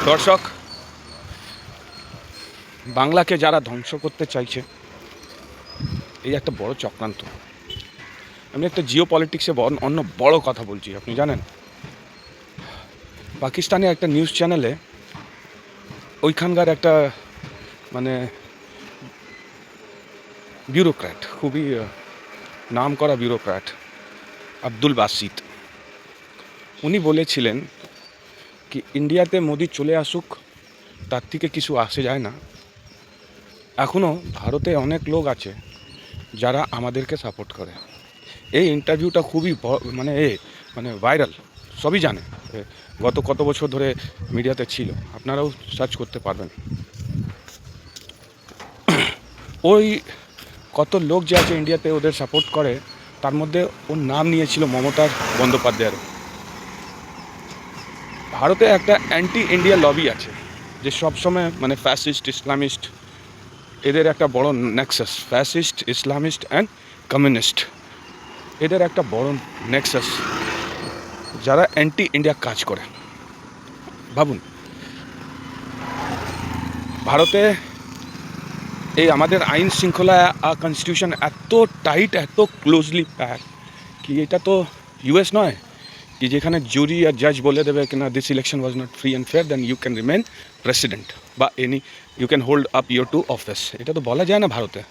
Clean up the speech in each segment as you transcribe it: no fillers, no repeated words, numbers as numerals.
দর্শক, বাংলাকে যারা ধ্বংস করতে চাইছে এই একটা বড় চক্রান্ত। আমি একটা জিও পলিটিক্সে অন্য বড় কথা বলছি। আপনি জানেন, পাকিস্তানে একটা নিউজ চ্যানেলে ওইখানকার একটা মানে ব্যুরোক্র্যাট, খুবই নাম করা ব্যুরোক্র্যাট আব্দুল বাসিত, উনি বলেছিলেন কি ইন্ডিয়াতে মোদি চলে আসুক, তার থেকে কিছু আসে যায় না। এখনও ভারতে অনেক লোক আছে যারা আমাদেরকে সাপোর্ট করে। এই ইন্টারভিউটা খুবই মানে ভাইরাল, সবই জানে। গত কত বছর ধরে মিডিয়াতে ছিল, আপনারাও সার্চ করতে পারবেন। ওই কত লোক যে আছে ইন্ডিয়াতে ওদের সাপোর্ট করে, তার মধ্যে ওর নাম নিয়েছিল মমতা বন্দ্যোপাধ্যায়ের। ভারতে একটা অ্যান্টি ইন্ডিয়া লবি আছে, যে সবসময় মানে ফ্যাসিস্ট, ইসলামিস্ট, এদের একটা বড় Nexus. Fascist, Islamist and communist, এদের একটা বড় নেক্সাস, যারা অ্যান্টি ইন্ডিয়া কাজ করে। ভাবুন, ভারতে এই আমাদের আইন শৃঙ্খলা, কনস্টিটিউশন এত টাইট, এত ক্লোজলি প্যাক কি এটা তো ইউএস নয় কি যেখানে জুরি আর জাজ বলে দেবে কি না this election was not free and fair, then you can remain president বা you can hold up your to office. এটা তো বলা যায় না ভারতে।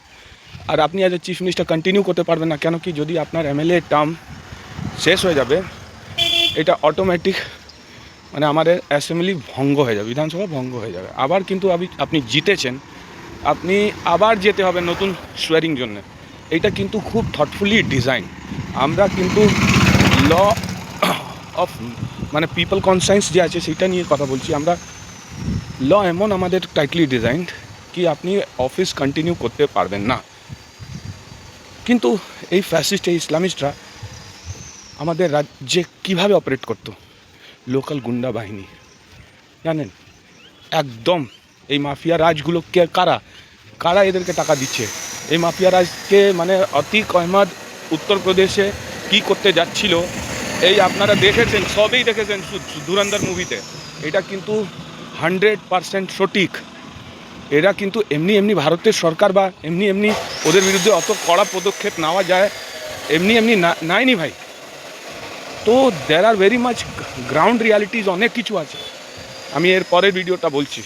আর আপনি as a chief minister continue করতে পারবেন না, কেন কি যদি আপনার এমএলএ টার্ম শেষ হয়ে যাবে, এটা অটোমেটিক মানে আমাদের অ্যাসেম্বলি ভঙ্গ হয়ে যাবে, বিধানসভা ভঙ্গ হয়ে যাবে। আবার কিন্তু আপনি জিতেছেন, আপনি আবার যেতে হবে নতুন সোয়ারিং জন্য। এটা কিন্তু খুব থটফুলি ডিজাইন। আমরা কিন্তু ল অফ মানে পিপল কনসায়েন্স যে আছে সেটা নিয়ে কথা বলছি। আমরা ল এমন আমাদের টাইটলি ডিজাইন কি আপনি অফিস কন্টিনিউ করতে পারবেন না। কিন্তু এই ফ্যাসিস্ট, এই ইসলামিস্টরা আমাদের রাজ্যে কীভাবে অপারেট করতো, লোকাল গুন্ডা বাহিনী, জানেন একদম। এই মাফিয়া রাজগুলোকে কারা এদেরকে টাকা দিচ্ছে? এই মাফিয়া রাজকে মানে অতীক আহমদ উত্তরপ্রদেশে কি করতে যাচ্ছিল, এই আপনারা দেখেছেন, সবই দেখেছেন ধুরন্ধর মুভিতে। এটা কিন্তু 100% সঠিক। এরা কিন্তু এমনি ভারতের সরকার বা এমনি ওদের বিরুদ্ধে অত কড়া পদক্ষেপ নেওয়া যায় এমনি নাইনি ভাই। তো there are very much ground realities, অনেক কিছু আছে। আমি এর পরের ভিডিওটা বলছি।